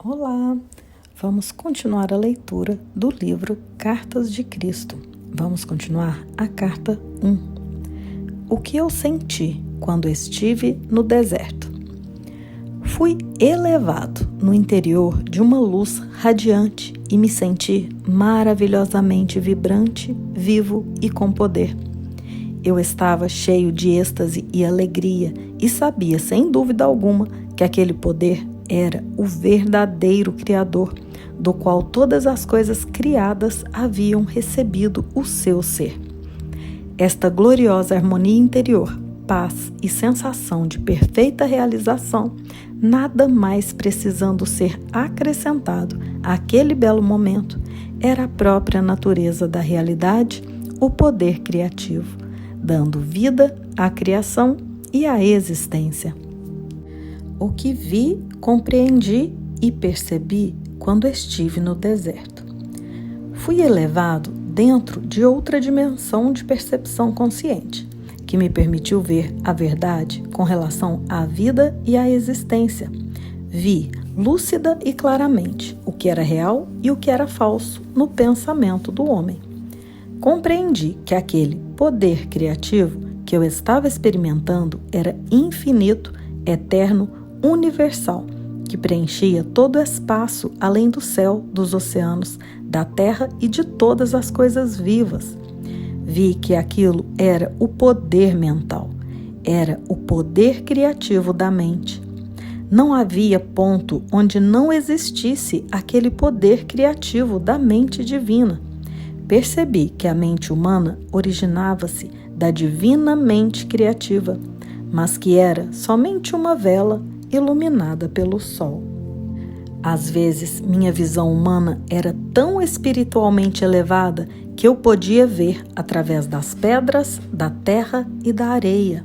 Olá! Vamos continuar a leitura do livro Cartas de Cristo. Vamos continuar a carta 1. O que eu senti quando estive no deserto? Fui elevado no interior de uma luz radiante e me senti maravilhosamente vibrante, vivo e com poder. Eu estava cheio de êxtase e alegria e sabia, sem dúvida alguma, que aquele poder era o verdadeiro Criador, do qual todas as coisas criadas haviam recebido o seu ser. Esta gloriosa harmonia interior, paz e sensação de perfeita realização, nada mais precisando ser acrescentado àquele belo momento, era a própria natureza da realidade, o poder criativo, dando vida à criação e à existência. O que vi, compreendi e percebi quando estive no deserto. Fui elevado dentro de outra dimensão de percepção consciente, que me permitiu ver a verdade com relação à vida e à existência. Vi, lúcida e claramente, o que era real e o que era falso no pensamento do homem. Compreendi que aquele poder criativo que eu estava experimentando era infinito, eterno, universal, que preenchia todo o espaço além do céu, dos oceanos, da terra e de todas as coisas vivas. Vi que aquilo era o poder mental, era o poder criativo da mente. Não havia ponto onde não existisse aquele poder criativo da mente divina. Percebi que a mente humana originava-se da divina mente criativa, mas que era somente uma vela iluminada pelo sol. Às vezes, minha visão humana era tão espiritualmente elevada que eu podia ver através das pedras, da terra e da areia.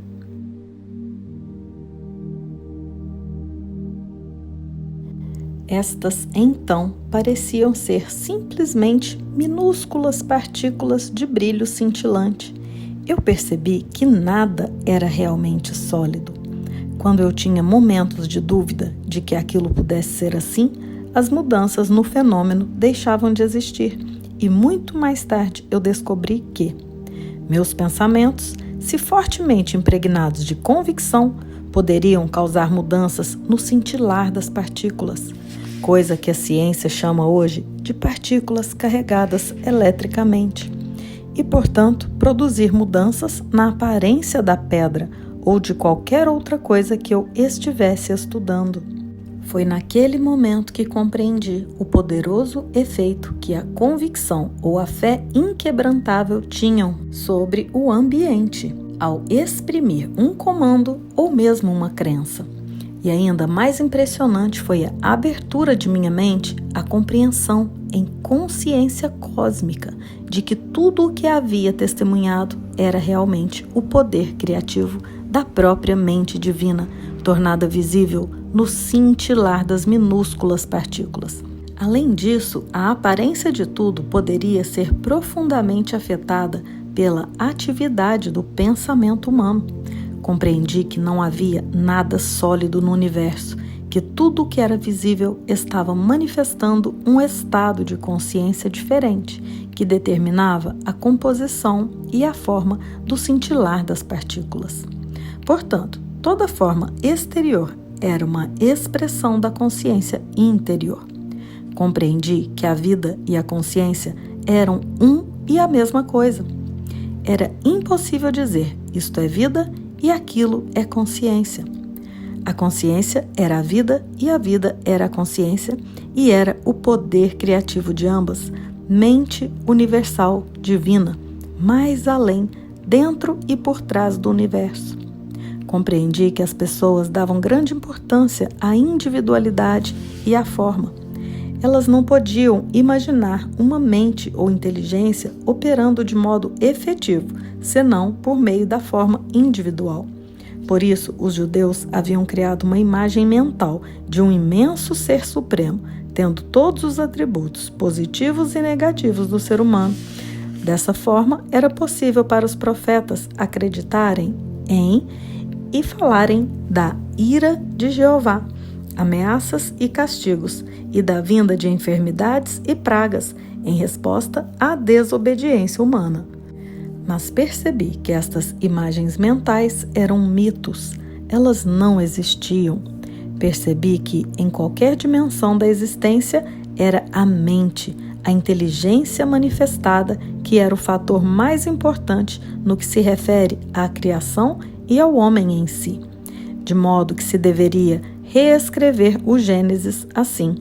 Estas, então, pareciam ser simplesmente minúsculas partículas de brilho cintilante. Eu percebi que nada era realmente sólido. Quando eu tinha momentos de dúvida de que aquilo pudesse ser assim, as mudanças no fenômeno deixavam de existir e muito mais tarde eu descobri que meus pensamentos, se fortemente impregnados de convicção, poderiam causar mudanças no cintilar das partículas, coisa que a ciência chama hoje de partículas carregadas eletricamente, e, portanto, produzir mudanças na aparência da pedra ou de qualquer outra coisa que eu estivesse estudando. Foi naquele momento que compreendi o poderoso efeito que a convicção ou a fé inquebrantável tinham sobre o ambiente, ao exprimir um comando ou mesmo uma crença. E ainda mais impressionante foi a abertura de minha mente à compreensão em consciência cósmica de que tudo o que havia testemunhado era realmente o poder criativo da própria mente divina, tornada visível no cintilar das minúsculas partículas. Além disso, a aparência de tudo poderia ser profundamente afetada pela atividade do pensamento humano. Compreendi que não havia nada sólido no universo, que tudo o que era visível estava manifestando um estado de consciência diferente, que determinava a composição e a forma do cintilar das partículas. Portanto, toda forma exterior era uma expressão da consciência interior. Compreendi que a vida e a consciência eram um e a mesma coisa. Era impossível dizer isto é vida e aquilo é consciência. A consciência era a vida e a vida era a consciência e era o poder criativo de ambas, mente universal divina, mais além, dentro e por trás do universo. Compreendi que as pessoas davam grande importância à individualidade e à forma. Elas não podiam imaginar uma mente ou inteligência operando de modo efetivo, senão por meio da forma individual. Por isso, os judeus haviam criado uma imagem mental de um imenso ser supremo, tendo todos os atributos positivos e negativos do ser humano. Dessa forma, era possível para os profetas acreditarem em e falarem da ira de Jeová, ameaças e castigos, e da vinda de enfermidades e pragas, em resposta à desobediência humana. Mas percebi que estas imagens mentais eram mitos, elas não existiam. Percebi que, em qualquer dimensão da existência, era a mente, a inteligência manifestada, que era o fator mais importante no que se refere à criação e ao homem em si. De modo que se deveria reescrever o Gênesis assim: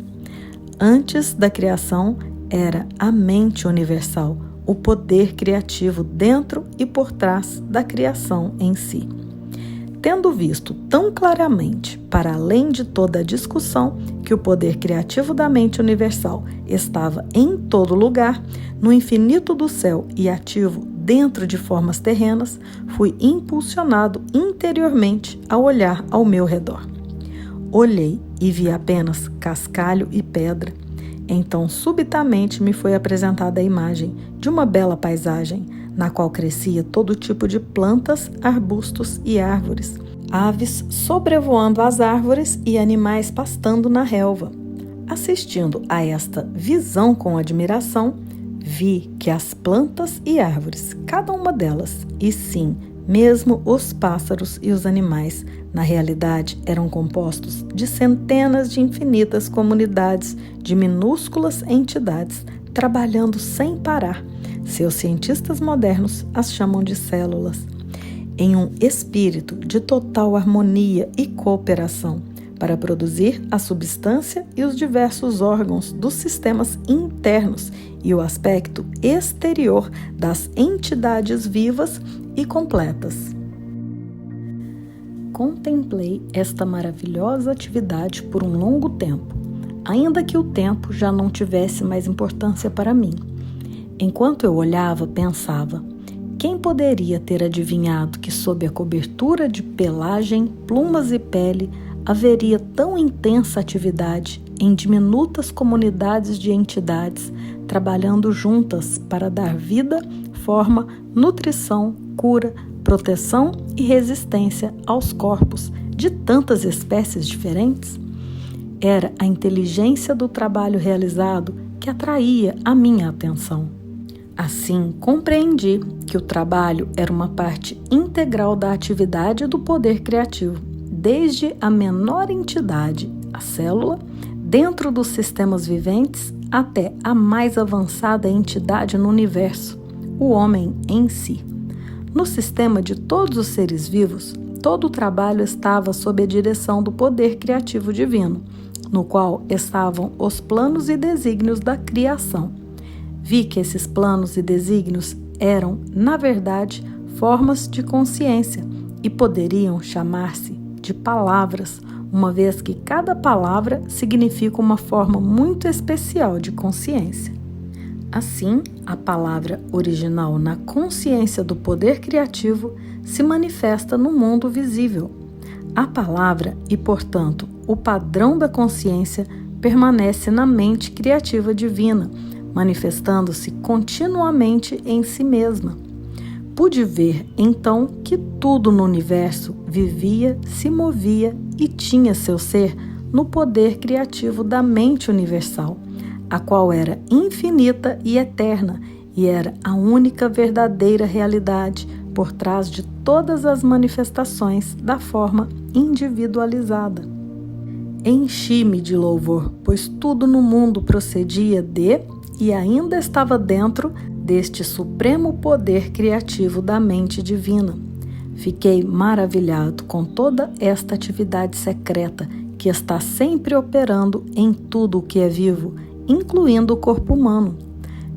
antes da criação era a mente universal, o poder criativo dentro e por trás da criação em si. Tendo visto tão claramente, para além de toda a discussão, que o poder criativo da mente universal estava em todo lugar, no infinito do céu e ativo dentro de formas terrenas, fui impulsionado interiormente a olhar ao meu redor. Olhei e vi apenas cascalho e pedra. Então, subitamente, me foi apresentada a imagem de uma bela paisagem, na qual crescia todo tipo de plantas, arbustos e árvores, aves sobrevoando as árvores e animais pastando na relva. Assistindo a esta visão com admiração, vi que as plantas e árvores, cada uma delas, e sim, mesmo os pássaros e os animais, na realidade eram compostos de centenas de infinitas comunidades de minúsculas entidades trabalhando sem parar. Seus cientistas modernos as chamam de células, em um espírito de total harmonia e cooperação, para produzir a substância e os diversos órgãos dos sistemas internos e o aspecto exterior das entidades vivas e completas. Contemplei esta maravilhosa atividade por um longo tempo, ainda que o tempo já não tivesse mais importância para mim. Enquanto eu olhava, pensava: quem poderia ter adivinhado que sob a cobertura de pelagem, plumas e pele haveria tão intensa atividade em diminutas comunidades de entidades trabalhando juntas para dar vida, forma, nutrição, cura, proteção e resistência aos corpos de tantas espécies diferentes? Era a inteligência do trabalho realizado que atraía a minha atenção. Assim, compreendi que o trabalho era uma parte integral da atividade do poder criativo, desde a menor entidade, a célula, dentro dos sistemas viventes, até a mais avançada entidade no universo, o homem em si. No sistema de todos os seres vivos, todo o trabalho estava sob a direção do poder criativo divino, no qual estavam os planos e desígnios da criação. Vi que esses planos e desígnios eram, na verdade, formas de consciência e poderiam chamar-se de palavras, uma vez que cada palavra significa uma forma muito especial de consciência. Assim, a palavra original na consciência do poder criativo se manifesta no mundo visível. A palavra e, portanto, o padrão da consciência permanece na mente criativa divina, manifestando-se continuamente em si mesma. Pude ver, então, que tudo no universo vivia, se movia e tinha seu ser no poder criativo da mente universal, a qual era infinita e eterna e era a única verdadeira realidade por trás de todas as manifestações da forma individualizada. Enchi-me de louvor, pois tudo no mundo procedia de e ainda estava dentro deste supremo poder criativo da mente divina. Fiquei maravilhado com toda esta atividade secreta que está sempre operando em tudo o que é vivo, incluindo o corpo humano.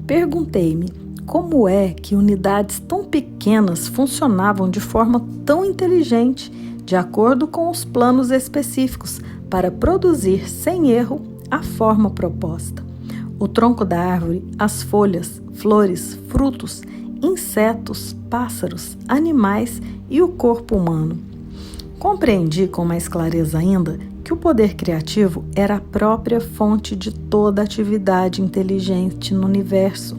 Perguntei-me como é que unidades tão pequenas funcionavam de forma tão inteligente, de acordo com os planos específicos, para produzir sem erro a forma proposta. O tronco da árvore, as folhas, flores, frutos, insetos, pássaros, animais e o corpo humano. Compreendi com mais clareza ainda que o poder criativo era a própria fonte de toda atividade inteligente no universo.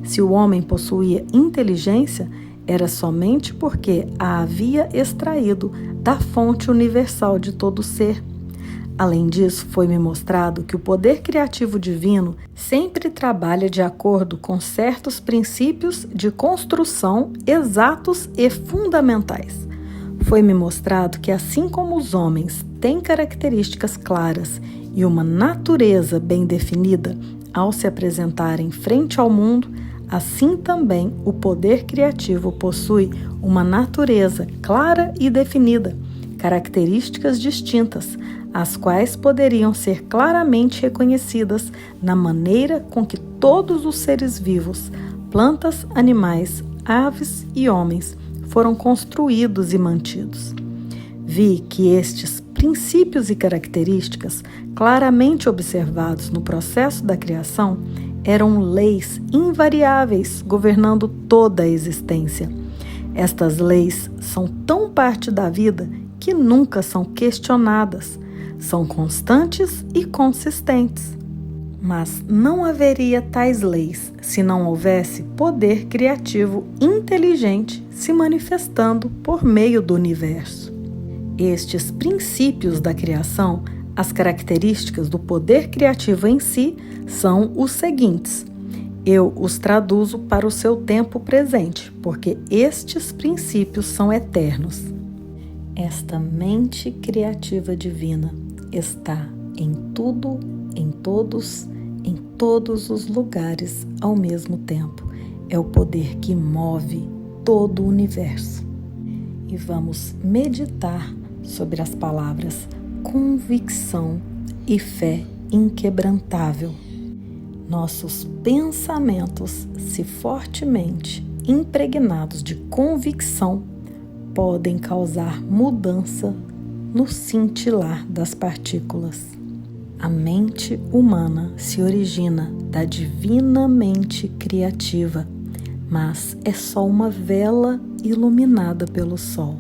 Se o homem possuía inteligência, era somente porque a havia extraído da fonte universal de todo ser. Além disso, foi-me mostrado que o poder criativo divino sempre trabalha de acordo com certos princípios de construção exatos e fundamentais. Foi-me mostrado que, assim como os homens têm características claras e uma natureza bem definida ao se apresentarem frente ao mundo, assim também o poder criativo possui uma natureza clara e definida, características distintas, as quais poderiam ser claramente reconhecidas na maneira com que todos os seres vivos, plantas, animais, aves e homens, foram construídos e mantidos. Vi que estes princípios e características, claramente observados no processo da criação, eram leis invariáveis governando toda a existência. Estas leis são tão parte da vida que nunca são questionadas, são constantes e consistentes. Mas não haveria tais leis se não houvesse poder criativo inteligente se manifestando por meio do universo. Estes princípios da criação, as características do poder criativo em si, são os seguintes. Eu os traduzo para o seu tempo presente, porque estes princípios são eternos. Esta mente criativa divina está em tudo, em todos os lugares ao mesmo tempo. É o poder que move todo o universo. E vamos meditar sobre as palavras convicção e fé inquebrantável. Nossos pensamentos, se fortemente impregnados de convicção, podem causar mudança no cintilar das partículas. A mente humana se origina da divina mente criativa, mas é só uma vela iluminada pelo sol.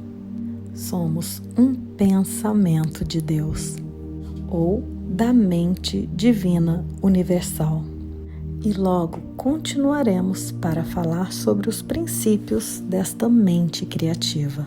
Somos um pensamento de Deus, ou da mente divina universal. E logo continuaremos para falar sobre os princípios desta mente criativa.